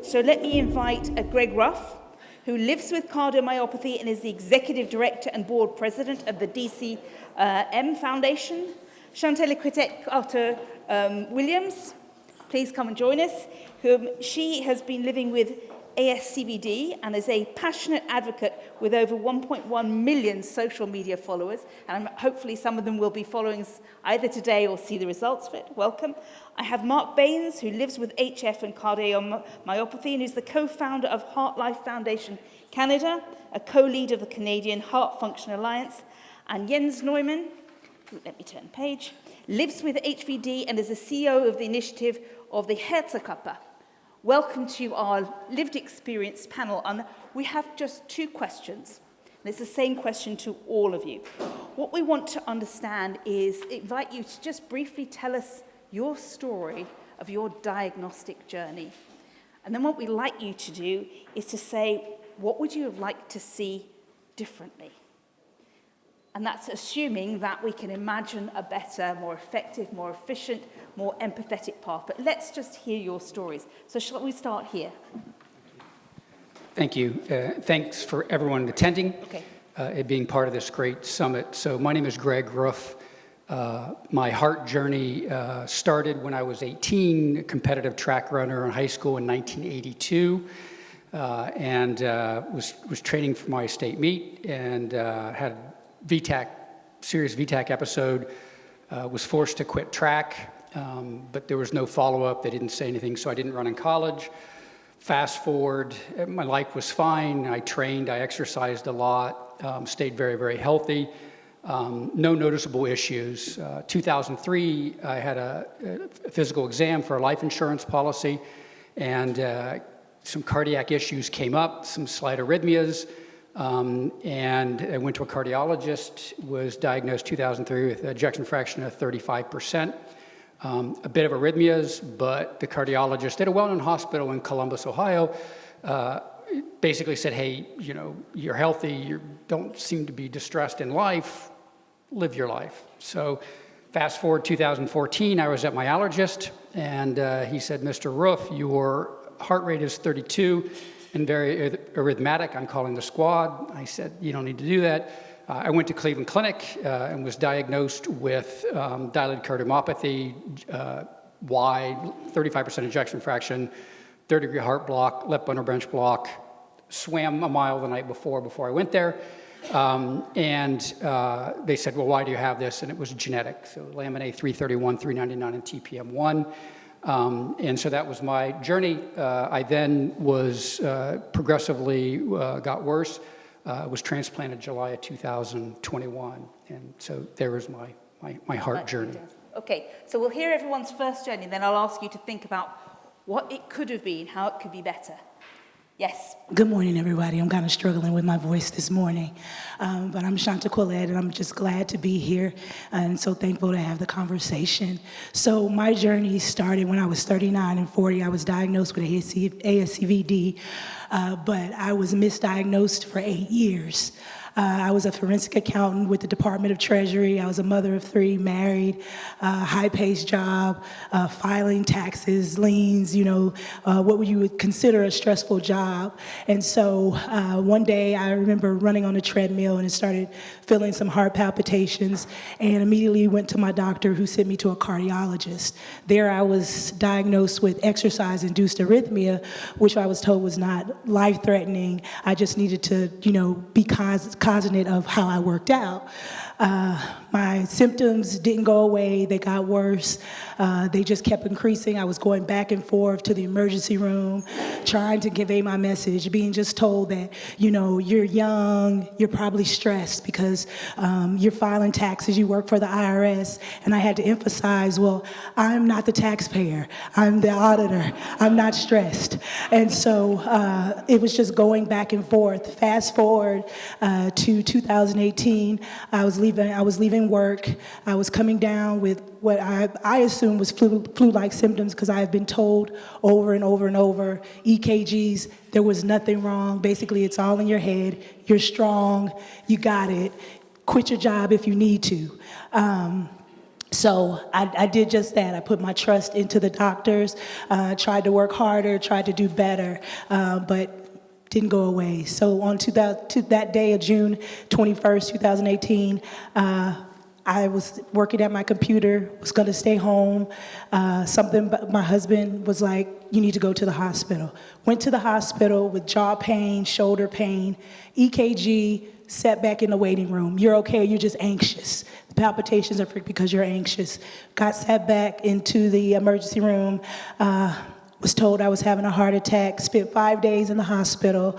So let me invite Greg Ruff, who lives with cardiomyopathy and is the Executive Director and Board President of the DCM Foundation. ShantaQuilette Carter Williams, please come and join us. She has been living with ASCVD and is a passionate advocate with over 1.1 million social media followers. And hopefully some of them will be following us either today or see the results of it. Welcome. I have Marc Bains, who lives with HF and cardiomyopathy and is the co-founder of HeartLife Foundation Canada, a co-lead of the Canadian Heart Function Alliance. And Jens Näumann, let me turn page, lives with HVD and is the CEO of the initiative of the Herzklappe. Welcome to our lived experience panel. And we have just two questions. And it's the same question to all of you. What we want to understand is invite you to just briefly tell us your story of your diagnostic journey. And then what we'd like you to do is to say, what would you have liked to see differently? And that's assuming that we can imagine a better, more effective, more efficient, more empathetic path. But let's just hear your stories. So shall we start here? Thank you. Thanks for everyone attending, and being part of this great summit. So my name is Greg Ruff. My heart journey started when I was 18, a competitive track runner in high school in 1982, and was training for my state meet and had serious VTAC episode, was forced to quit track, but there was no follow-up. They didn't say anything, so I didn't run in college. Fast forward, my life was fine. I trained, I exercised a lot, stayed very, very healthy. No noticeable issues. 2003, I had a physical exam for a life insurance policy, and some cardiac issues came up, some slight arrhythmias. And I went to a cardiologist, was diagnosed 2003 with ejection fraction of 35%, a bit of arrhythmias, but the cardiologist at a well-known hospital in Columbus, Ohio, basically said, hey, you know, you're healthy, you don't seem to be distressed in life, live your life. So fast forward 2014, I was at my allergist, and he said, Mr. Ruff, your heart rate is 32, and very arrhythmatic. I'm calling the squad. I said, you don't need to do that. I went to Cleveland Clinic and was diagnosed with dilated cardiomyopathy, wide, 35% ejection fraction, third-degree heart block, left bundle branch block, swam a mile the night before I went there. And they said, well, why do you have this? And it was genetic. So lamin A331, 399, and TPM1. And so that was my journey. I then was progressively got worse, was transplanted July of 2021. And so there was my heart journey. Okay, so we'll hear everyone's first journey, then I'll ask you to think about what it could have been, how it could be better. Yes. Good morning, everybody. I'm kind of struggling with my voice this morning, but I'm ShantaQuilette, and I'm just glad to be here and so thankful to have the conversation. So my journey started when I was 39 and 40. I was diagnosed with ASCVD, but I was misdiagnosed for 8 years. I was a forensic accountant with the Department of Treasury. I was a mother of 3, married, high-paced job, filing taxes, liens, you know, what you would consider a stressful job. And so one day I remember running on a treadmill and it started feeling some heart palpitations, and immediately went to my doctor, who sent me to a cardiologist. There I was diagnosed with exercise-induced arrhythmia, which I was told was not life-threatening. I just needed to, you know, be cognizant of how I worked out. My symptoms didn't go away, they got worse. They just kept increasing. I was going back and forth to the emergency room, trying to convey my message, being just told that, you know, you're young, you're probably stressed because you're filing taxes, you work for the IRS. And I had to emphasize, well, I'm not the taxpayer, I'm the auditor, I'm not stressed. And so it was just going back and forth. Fast forward to 2018, I was leaving work. I was coming down with what I assumed was flu-like symptoms, because I have been told over and over and over, EKGs, there was nothing wrong. Basically, it's all in your head. You're strong. You got it. Quit your job if you need to. So I did just that. I put my trust into the doctors, tried to work harder, tried to do better, but didn't go away. So on that day of June 21st, 2018, I was working at my computer, was gonna stay home. My husband was like, you need to go to the hospital. Went to the hospital with jaw pain, shoulder pain, EKG, sat back in the waiting room. You're okay, you're just anxious. The palpitations are because you're anxious. Got sat back into the emergency room, was told I was having a heart attack, spent 5 days in the hospital,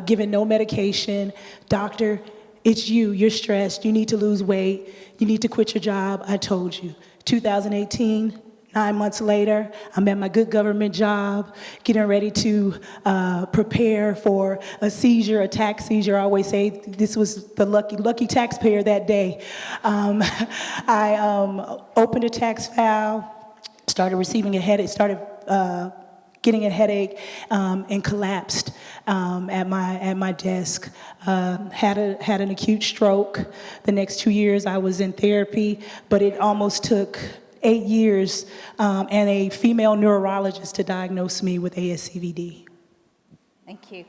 given no medication. Doctor, it's you're stressed, you need to lose weight, you need to quit your job, I told you. 2018, 9 months later, I'm at my good government job, getting ready to prepare for a seizure, a tax seizure. I always say this was the lucky taxpayer that day. I opened a tax file, started receiving a headache, getting a headache, and collapsed at my desk. Had an acute stroke. The next 2 years I was in therapy, but it almost took 8 years and a female neurologist to diagnose me with ASCVD. Thank you.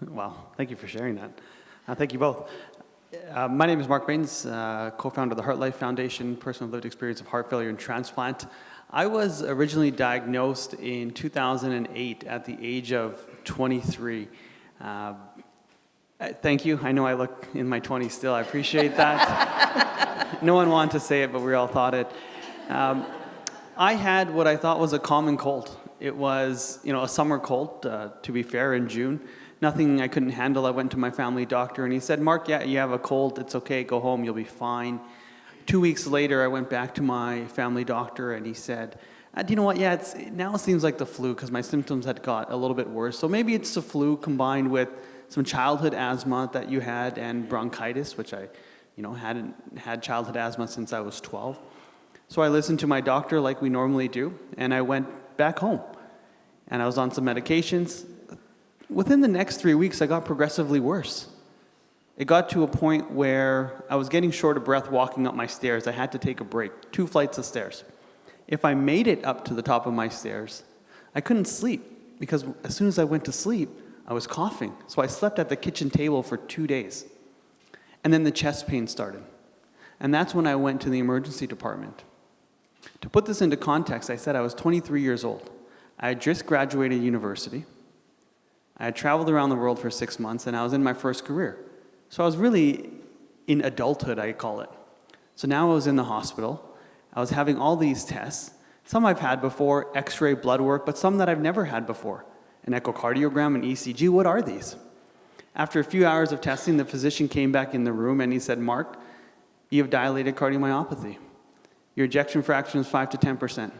Wow, thank you for sharing that. Thank you both. My name is Marc Bains, co-founder of the HeartLife Foundation, person with lived experience of heart failure and transplant. I was originally diagnosed in 2008 at the age of 23. Thank you. I know I look in my 20s still. I appreciate that. No one wanted to say it, but we all thought it. I had what I thought was a common cold. It was, a summer cold, to be fair, in June. Nothing I couldn't handle. I went to my family doctor, and he said, Mark, yeah, you have a cold. It's okay. Go home. You'll be fine. 2 weeks later, I went back to my family doctor, and he said, do you know what? Yeah, now it seems like the flu because my symptoms had got a little bit worse. So maybe it's the flu combined with some childhood asthma that you had and bronchitis, which I, hadn't had childhood asthma since I was 12. So I listened to my doctor like we normally do, and I went back home. And I was on some medications. Within the next 3 weeks, I got progressively worse. It got to a point where I was getting short of breath walking up my stairs. I had to take a break, 2 flights of stairs. If I made it up to the top of my stairs, I couldn't sleep because as soon as I went to sleep, I was coughing. So I slept at the kitchen table for 2 days. And then the chest pain started. And that's when I went to the emergency department. To put this into context, I said I was 23 years old. I had just graduated university. I had traveled around the world for 6 months, and I was in my first career. So I was really in adulthood, I call it. So now I was in the hospital. I was having all these tests. Some I've had before, x-ray, blood work, but some that I've never had before. An echocardiogram, an ECG, what are these? After a few hours of testing, the physician came back in the room and he said, Mark, you have dilated cardiomyopathy. Your ejection fraction is 5 to 10%.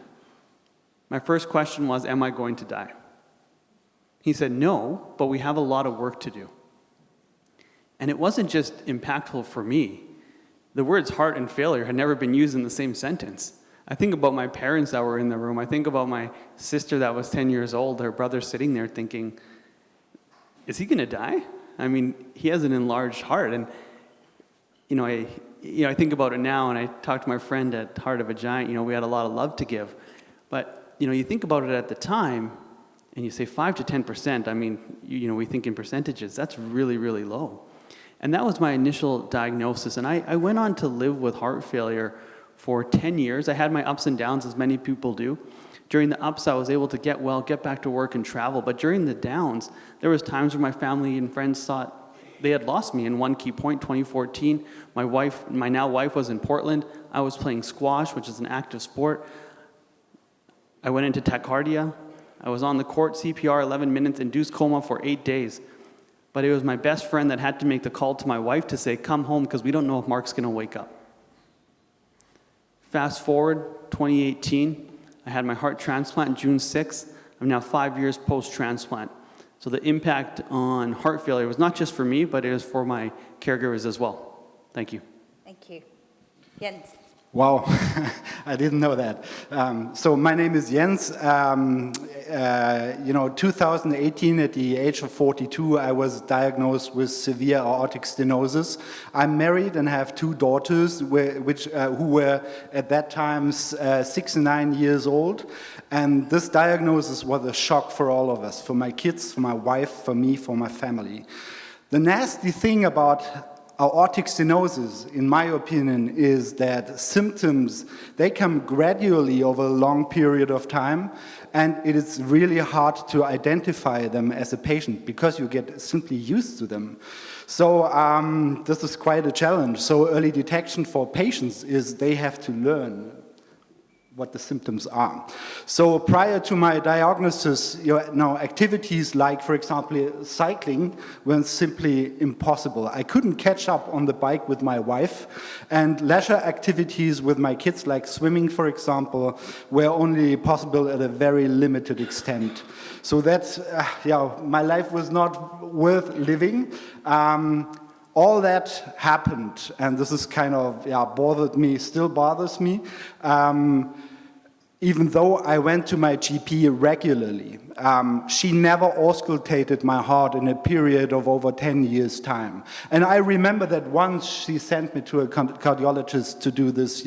My first question was, am I going to die? He said, no, but we have a lot of work to do. And it wasn't just impactful for me. The words heart and failure had never been used in the same sentence. I think about my parents that were in the room. I think about my sister that was 10 years old, her brother sitting there thinking, is he going to die? I mean, he has an enlarged heart. And, I think about it now, and I talked to my friend at Heart of a Giant. We had a lot of love to give. But, you think about it at the time, and you say 5 to 10%. I mean, we think in percentages. That's really, really low. And that was my initial diagnosis. And I went on to live with heart failure for 10 years. I had my ups and downs, as many people do. During the ups, I was able to get well, get back to work, and travel. But during the downs, there was times where my family and friends thought they had lost me. In one key point, 2014, my now wife was in Portland. I was playing squash, which is an active sport. I went into tachycardia. I was on the court, CPR, 11 minutes, induced coma for 8 days. But it was my best friend that had to make the call to my wife to say, come home, because we don't know if Mark's going to wake up. Fast forward, 2018, I had my heart transplant June 6th. I'm now 5 years post-transplant. So the impact on heart failure was not just for me, but it was for my caregivers as well. Thank you. Thank you. Jens. Wow, I didn't know that. So my name is Jens. 2018, at the age of 42, I was diagnosed with severe aortic stenosis. I'm married and have two daughters, who were at that time 6 and 9 years old. And this diagnosis was a shock for all of us, for my kids, for my wife, for me, for my family. The nasty thing about aortic stenosis, in my opinion, is that symptoms, they come gradually over a long period of time, and it is really hard to identify them as a patient because you get simply used to them. So this is quite a challenge. So early detection for patients is they have to learn what the symptoms are. So prior to my diagnosis, activities like, for example, cycling were simply impossible. I couldn't catch up on the bike with my wife, and leisure activities with my kids, like swimming, for example, were only possible at a very limited extent. So that's, my life was not worth living. All that happened, and this is kind of, bothered me, still bothers me, even though I went to my GP regularly. She never auscultated my heart in a period of over 10 years' time. And I remember that once she sent me to a cardiologist to do this,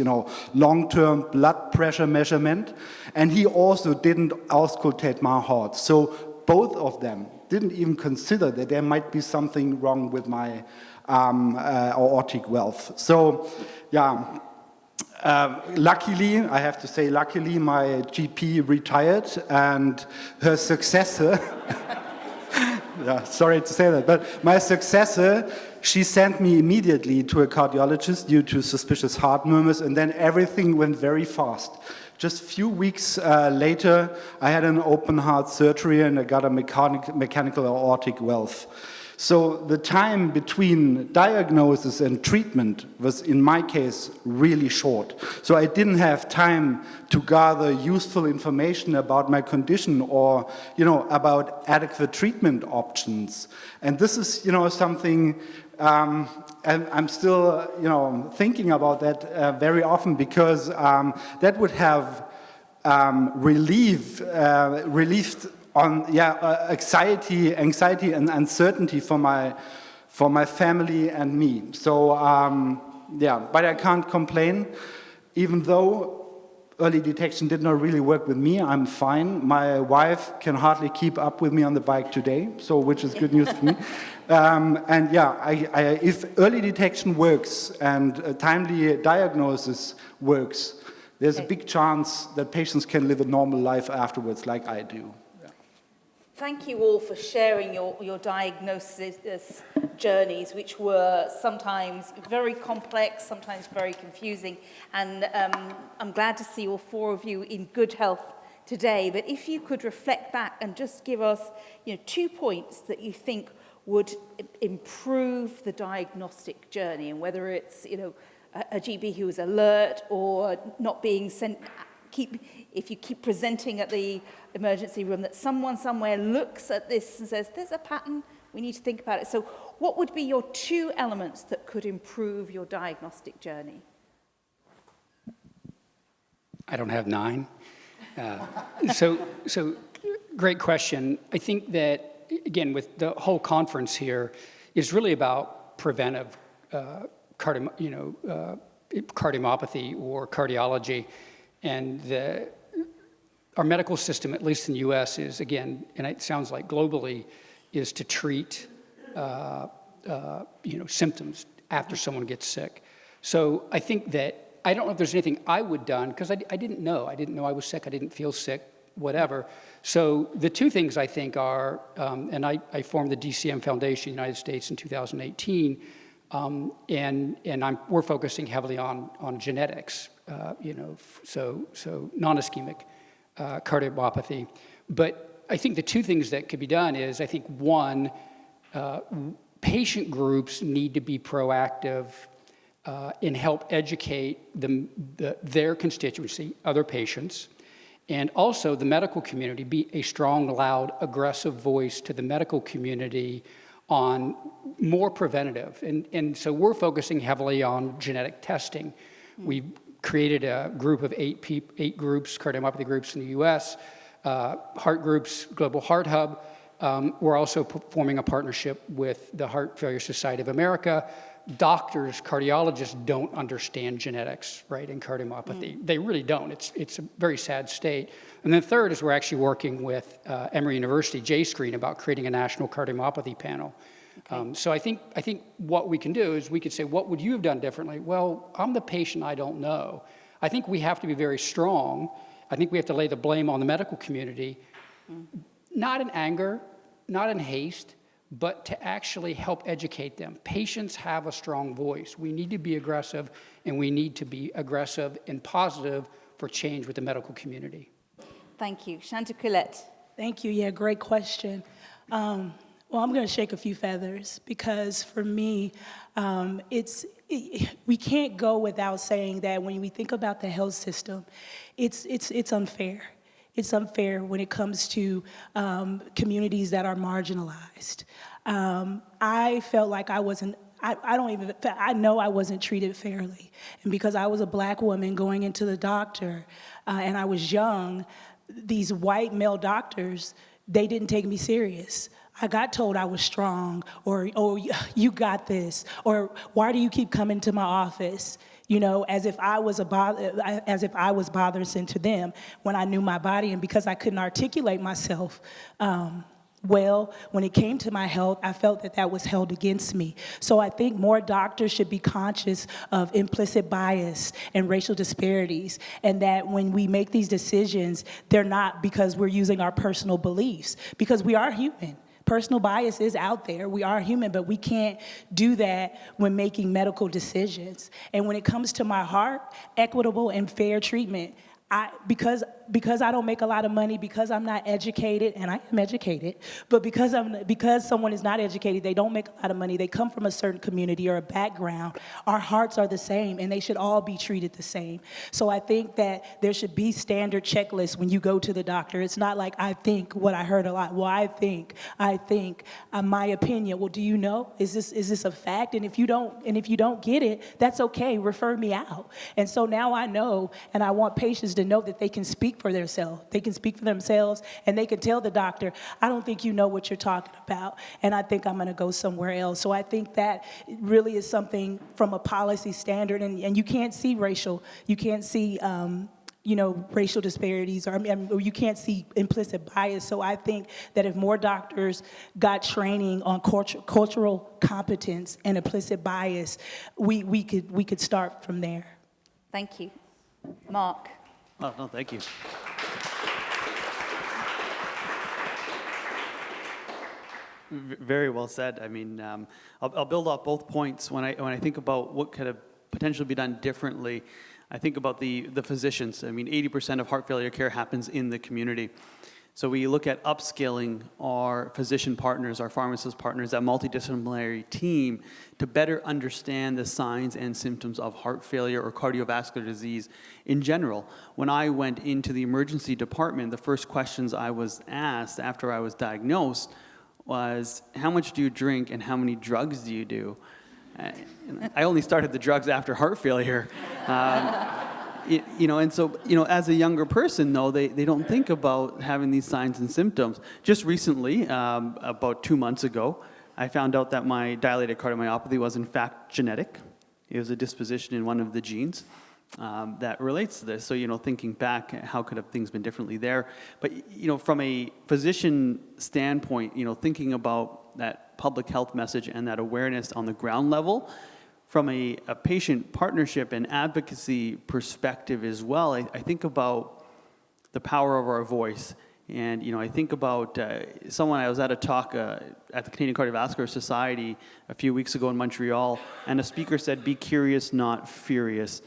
long-term blood pressure measurement, and he also didn't auscultate my heart. So both of them didn't even consider that there might be something wrong with my aortic valve. So, luckily, I have to say, luckily, my GP retired, and her successor, sorry to say that, but my successor, she sent me immediately to a cardiologist due to suspicious heart murmurs, and then everything went very fast. Just a few weeks later, I had an open heart surgery and I got a mechanical aortic valve. So the time between diagnosis and treatment was, in my case, really short. So I didn't have time to gather useful information about my condition or, about adequate treatment options. And this is, something, and I'm still, thinking about that very often, because that would have relieved on anxiety and uncertainty for my family and me. So but I can't complain. Even though early detection did not really work with me, I'm fine. My wife can hardly keep up with me on the bike today, so which is good news for me. If early detection works and a timely diagnosis works, there's a big chance that patients can live a normal life afterwards, like I do. Thank you all for sharing your diagnosis journeys, which were sometimes very complex, sometimes very confusing. And I'm glad to see all four of you in good health today. But if you could reflect back and just give us 2 points that you think would improve the diagnostic journey, and whether it's a GP who is alert or not being sent, if you keep presenting at the emergency room, that someone somewhere looks at this and says, there's a pattern, we need to think about it. So what would be your 2 elements that could improve your diagnostic journey? I don't have 9. So great question. I think that, again, with the whole conference here, is really about preventive cardiomyopathy or cardiology. And our medical system, at least in the U.S., is, again, and it sounds like globally, is to treat symptoms after someone gets sick. So I think that, I don't know if there's anything I would have done, because I didn't know. I didn't know I was sick. I didn't feel sick, whatever. So the 2 things I think are, and I formed the DCM Foundation in the United States in 2018, and we're focusing heavily on genetics, so non-ischemic cardiomyopathy. But I think the 2 things that could be done is, I think, 1, patient groups need to be proactive and help educate their constituency, other patients, and also the medical community, be a strong, loud, aggressive voice to the medical community on more preventative. And so we're focusing heavily on genetic testing. We created a group of 8 groups, cardiomyopathy groups in the U.S., heart groups, Global Heart Hub. We're also forming a partnership with the Heart Failure Society of America. Doctors, cardiologists don't understand genetics, right, in cardiomyopathy. They really don't. It's a very sad state. And then third is we're actually working with Emory University, J-Screen, about creating a national cardiomyopathy panel. Okay. So I think what we can do is we could say, what would you have done differently? Well, I'm the patient, I don't know. I think we have to be very strong. I think we have to lay the blame on the medical community, not in anger, not in haste, but to actually help educate them. Patients have a strong voice. We need to be aggressive, and we need to be aggressive and positive for change with the medical community. Thank you. ShantaQuilette. Thank you. Yeah, great question. Well, I'm going to shake a few feathers because for me, we can't go without saying that when we think about the health system, it's unfair. It's unfair when it comes to communities that are marginalized. I felt like I wasn't. I know I wasn't treated fairly, and because I was a black woman going into the doctor, and I was young, these white male doctors, they didn't take me serious. I got told I was strong, or oh, you got this, or why do you keep coming to my office? You know, as if I was bothersome to them when I knew my body, and because I couldn't articulate myself well, when it came to my health, I felt that was held against me. So I think more doctors should be conscious of implicit bias and racial disparities, and that when we make these decisions, they're not because we're using our personal beliefs, because we are human. Personal bias is out there. We are human, but we can't do that when making medical decisions. And when it comes to my heart, equitable and fair treatment, because I don't make a lot of money, because I'm not educated, and I am educated, but because someone is not educated, they don't make a lot of money, they come from a certain community or a background, our hearts are the same, and they should all be treated the same. So I think that there should be standard checklists when you go to the doctor. It's not like I think, what I heard a lot, well, I think, my opinion. Well, do you know? Is this a fact? And if you don't get it, that's okay, refer me out. And so now I know, and I want patients to know that they can speak for themselves. They can speak for themselves, and they can tell the doctor, I don't think you know what you're talking about, and I think I'm going to go somewhere else. So I think that really is something from a policy standard, and you can't see racial disparities, or you can't see implicit bias. So I think that if more doctors got training on cultural competence and implicit bias, we could start from there. Thank you. Marc. Oh, no, thank you. Very well said. I mean, I'll build off both points. When I think about what could have potentially be done differently, I think about the physicians. I mean, 80% of heart failure care happens in the community. So we look at upskilling our physician partners, our pharmacist partners, that multidisciplinary team to better understand the signs and symptoms of heart failure or cardiovascular disease in general. When I went into the emergency department, the first questions I was asked after I was diagnosed was, how much do you drink and how many drugs do you do? I only started the drugs after heart failure. And so, as a younger person, though, they don't think about having these signs and symptoms. Just recently, about 2 months ago, I found out that my dilated cardiomyopathy was in fact genetic. It was a disposition in one of the genes that relates to this. So, thinking back, how could have things been differently there? But, from a physician standpoint, thinking about that public health message and that awareness on the ground level, from a patient partnership and advocacy perspective as well, I think about the power of our voice. And, I think about I was at a talk at the Canadian Cardiovascular Society a few weeks ago in Montreal, and a speaker said, be curious, not furious.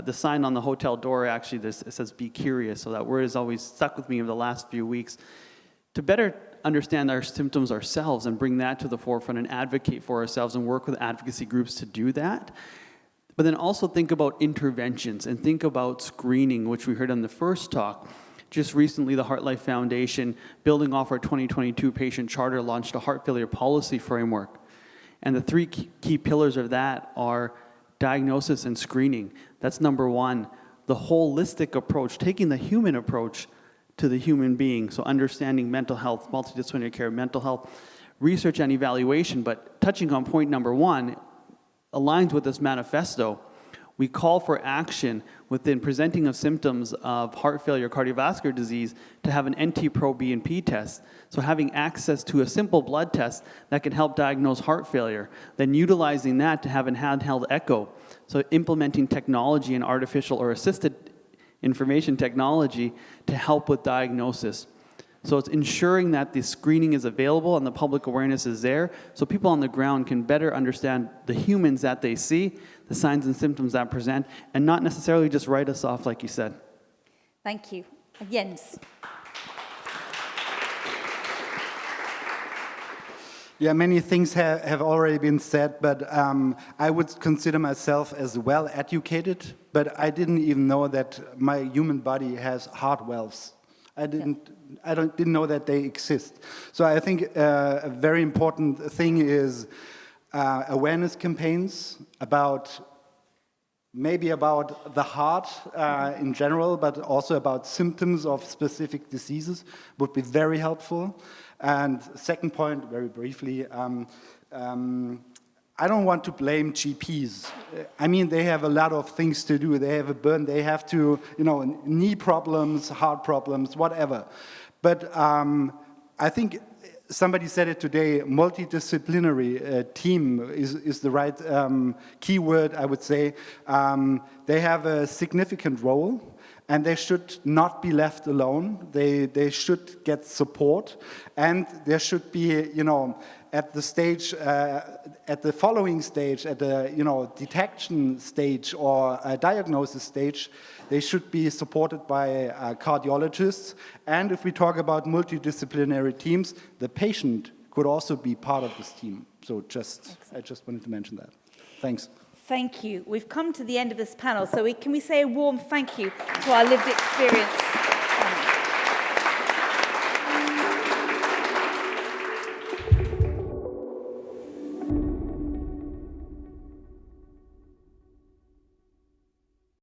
The sign on the hotel door actually it says, be curious. So that word has always stuck with me over the last few weeks. To better understand our symptoms ourselves and bring that to the forefront and advocate for ourselves and work with advocacy groups to do that. But then also think about interventions and think about screening, which we heard on the first talk. Just recently, the HeartLife Foundation, building off our 2022 patient charter, launched a heart failure policy framework. And the three key pillars of that are diagnosis and screening. That's number one. the holistic approach, taking the human approach to the human being. So understanding mental health, multidisciplinary care, mental health, research and evaluation. But touching on point number one, aligns with this manifesto. We call for action within presenting of symptoms of heart failure, cardiovascular disease, to have an NT-proBNP test. So having access to a simple blood test that can help diagnose heart failure, then utilizing that to have an handheld echo. So implementing technology and artificial or assisted information technology to help with diagnosis. So it's ensuring that the screening is available and the public awareness is there so people on the ground can better understand the humans that they see, the signs and symptoms that present, and not necessarily just write us off like you said. Thank you. Jens. Yeah, many things have already been said, but I would consider myself as well educated, but I didn't even know that my human body has heart valves. I didn't know that they exist. So I think a very important thing is awareness campaigns maybe about the heart in general, but also about symptoms of specific diseases would be very helpful. And second point, very briefly, I don't want to blame GPs. I mean, they have a lot of things to do. They have a burden. They have to, knee problems, heart problems, whatever. But I think somebody said it today, multidisciplinary team is the right keyword, I would say. They have a significant role, and they should not be left alone. They should get support, and there should be, at the stage, at the following stage, at the detection stage or diagnosis stage, they should be supported by cardiologists. And if we talk about multidisciplinary teams, the patient could also be part of this team. So I just wanted to mention that. Thanks. Thank you. We've come to the end of this panel, so can we say a warm thank you to our lived experience